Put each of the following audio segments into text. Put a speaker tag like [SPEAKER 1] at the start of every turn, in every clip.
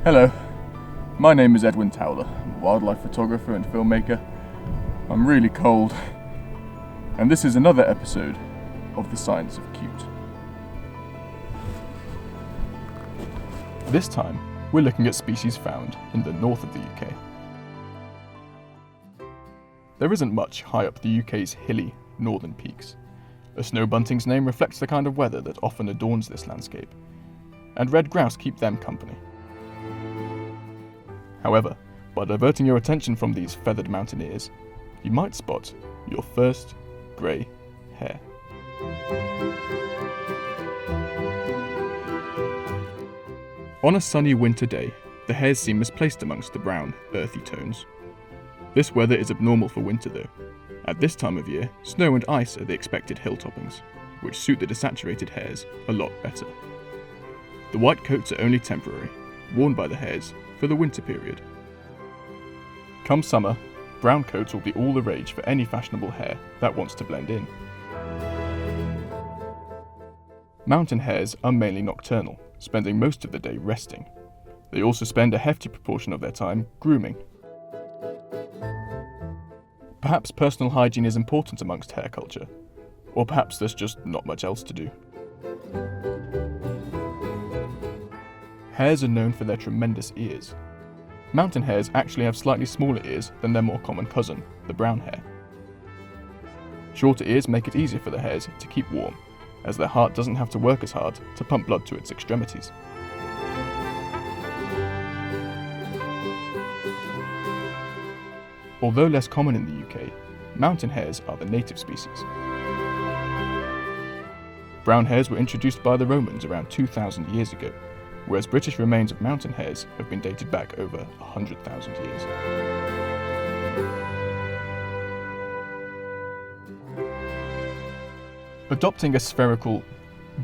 [SPEAKER 1] Hello, my name is Edwin Towler. I'm a wildlife photographer and filmmaker. I'm really cold, and this is another episode of The Science of Cute. This time, we're looking at species found in the north of the UK. There isn't much high up the UK's hilly northern peaks. A snow bunting's name reflects the kind of weather that often adorns this landscape, and red grouse keep them company. However, by diverting your attention from these feathered mountaineers, you might spot your first grey hare. On a sunny winter day, the hares seem misplaced amongst the brown, earthy tones. This weather is abnormal for winter though. At this time of year, snow and ice are the expected hill toppings, which suit the desaturated hares a lot better. The white coats are only temporary, worn by the hares for the winter period. Come summer, brown coats will be all the rage for any fashionable hare that wants to blend in. Mountain hares are mainly nocturnal, spending most of the day resting. They also spend a hefty proportion of their time grooming. Perhaps personal hygiene is important amongst hare culture, or perhaps there's just not much else to do. Hares are known for their tremendous ears. Mountain hares actually have slightly smaller ears than their more common cousin, the brown hare. Shorter ears make it easier for the hares to keep warm, as their heart doesn't have to work as hard to pump blood to its extremities. Although less common in the UK, mountain hares are the native species. Brown hares were introduced by the Romans around 2,000 years ago, whereas British remains of mountain hares have been dated back over 100,000 years. Adopting a spherical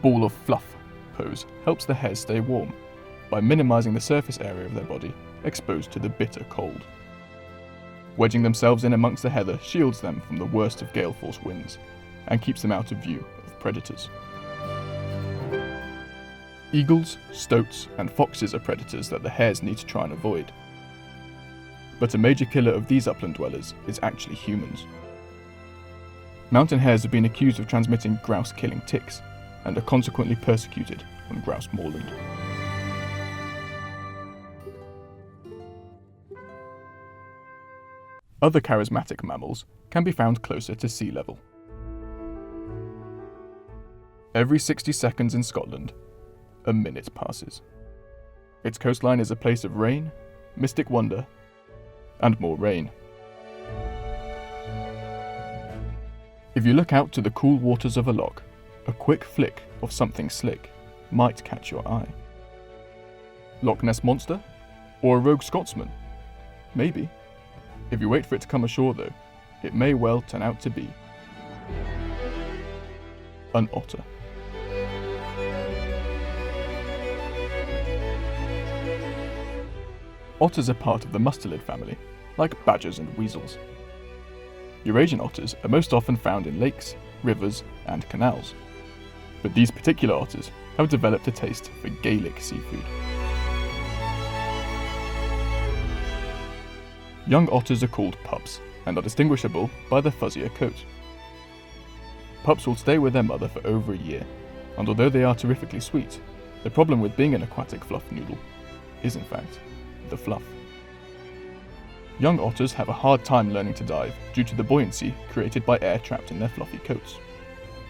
[SPEAKER 1] ball of fluff pose helps the hares stay warm by minimising the surface area of their body exposed to the bitter cold. Wedging themselves in amongst the heather shields them from the worst of gale force winds and keeps them out of view of predators. Eagles, stoats, and foxes are predators that the hares need to try and avoid. But a major killer of these upland dwellers is actually humans. Mountain hares have been accused of transmitting grouse-killing ticks, and are consequently persecuted on grouse moorland. Other charismatic mammals can be found closer to sea level. Every 60 seconds in Scotland, a minute passes. Its coastline is a place of rain, mystic wonder, and more rain. If you look out to the cool waters of a loch, a quick flick of something slick might catch your eye. Loch Ness Monster? Or a rogue Scotsman? Maybe. If you wait for it to come ashore though, it may well turn out to be an otter. Otters are part of the mustelid family, like badgers and weasels. Eurasian otters are most often found in lakes, rivers, and canals. But these particular otters have developed a taste for Gaelic seafood. Young otters are called pups and are distinguishable by their fuzzier coat. Pups will stay with their mother for over a year, and although they are terrifically sweet, the problem with being an aquatic fluff noodle is in fact the fluff. Young otters have a hard time learning to dive due to the buoyancy created by air trapped in their fluffy coats.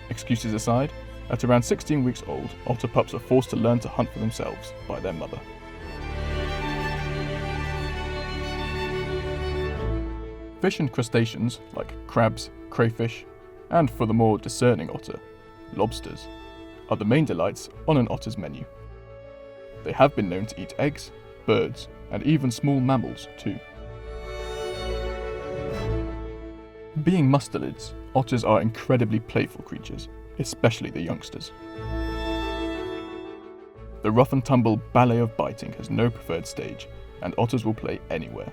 [SPEAKER 1] Excuses aside, at around 16 weeks old, otter pups are forced to learn to hunt for themselves by their mother. Fish and crustaceans, like crabs, crayfish, and for the more discerning otter, lobsters, are the main delights on an otter's menu. They have been known to eat eggs, birds, and even small mammals too. Being mustelids, otters are incredibly playful creatures, especially the youngsters. The rough and tumble ballet of biting has no preferred stage, and otters will play anywhere,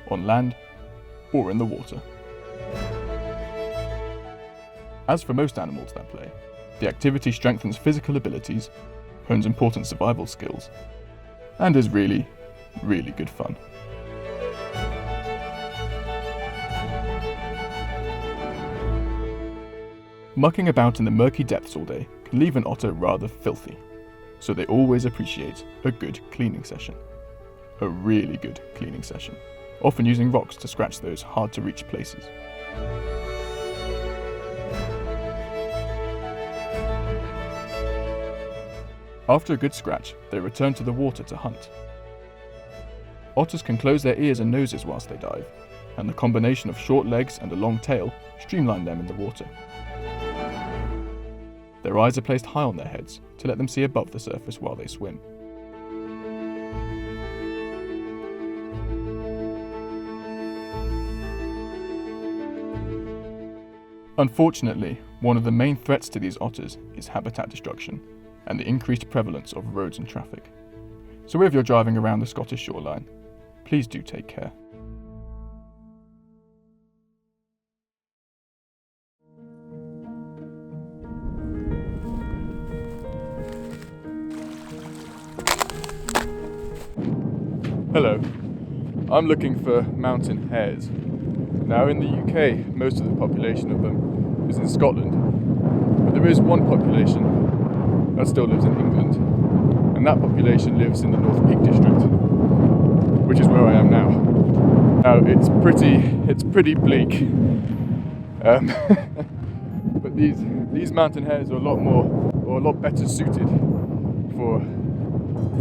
[SPEAKER 1] on land or in the water. As for most animals that play, the activity strengthens physical abilities, hones important survival skills, and is really really good fun. Mucking about in the murky depths all day can leave an otter rather filthy, so they always appreciate a good cleaning session. A really good cleaning session, often using rocks to scratch those hard to reach places. After a good scratch, they return to the water to hunt. Otters can close their ears and noses whilst they dive, and the combination of short legs and a long tail streamline them in the water. Their eyes are placed high on their heads to let them see above the surface while they swim. Unfortunately, one of the main threats to these otters is habitat destruction and the increased prevalence of roads and traffic. So if you're driving around the Scottish shoreline, please do take care. Hello, I'm looking for mountain hares. Now in the UK, most of the population of them is in Scotland, but there is one population that still lives in England, and that population lives in the North Peak district, which is where I am now. Now it's pretty bleak, but these mountain hares are a lot better suited for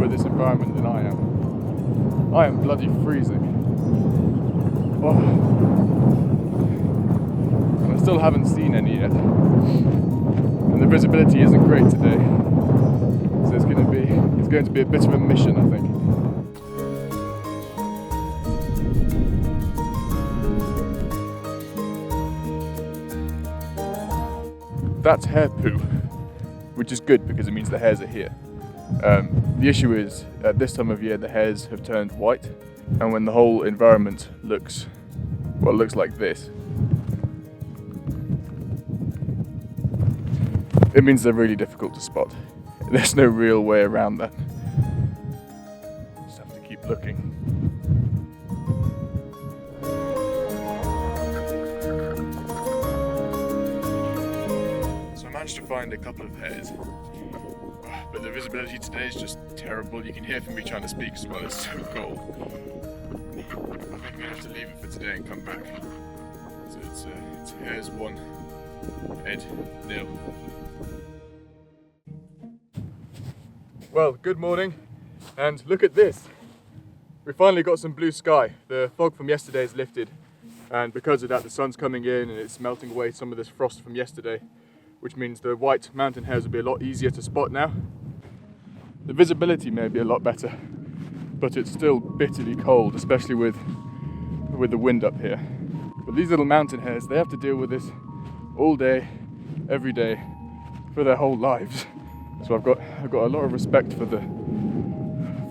[SPEAKER 1] this environment than I am. I am bloody freezing. Oh. And I still haven't seen any yet. And the visibility isn't great today. So it's going to be a bit of a mission, I think. That's hare poo, which is good because it means the hares are here. The issue is, at this time of year, the hares have turned white, and when the whole environment looks like this, it means they're really difficult to spot. There's no real way around that. Just have to keep looking. So I managed to find a couple of hares. But the visibility today is just terrible. You can hear from me trying to speak as well, it's so cold. I think I'm going to have to leave it for today and come back. So it's Hares 1, Ed 0. Well, good morning, and look at this. We finally got some blue sky. The fog from yesterday is lifted, and because of that the sun's coming in and it's melting away some of this frost from yesterday, which means the white mountain hares will be a lot easier to spot now. The visibility may be a lot better, but it's still bitterly cold, especially with the wind up here. But these little mountain hares, they have to deal with this all day, every day, for their whole lives. So I've got a lot of respect for the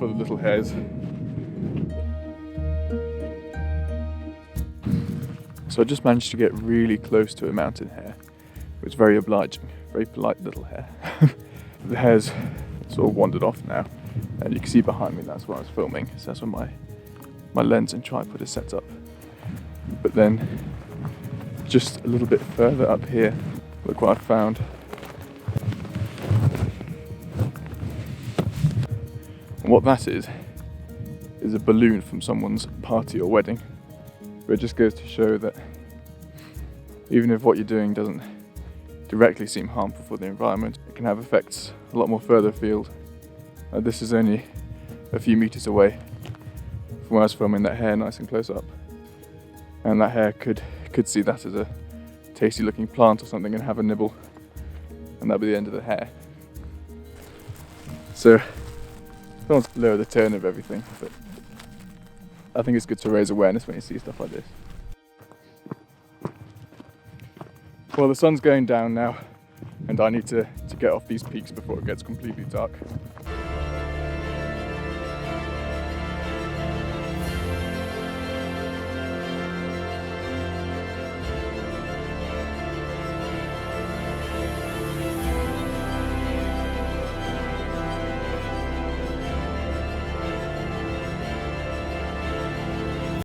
[SPEAKER 1] little hares. So I just managed to get really close to a mountain hare. It was very obliging, very polite little hare. The hares sort of wandered off now, and you can see behind me that's where I was filming, so that's where my lens and tripod is set up. But then just a little bit further up here, look what I found. And what that is a balloon from someone's party or wedding. But it just goes to show that even if what you're doing doesn't directly seem harmful for the environment, it can have effects a lot more further afield. This is only a few meters away from where I was filming that hare nice and close up, and that hare could see that as a tasty looking plant or something and have a nibble, and that'd be the end of the hare. So I don't want to lower the tone of everything, but I think it's good to raise awareness when you see stuff like this. Well, the sun's going down now, and I need to get off these peaks before it gets completely dark.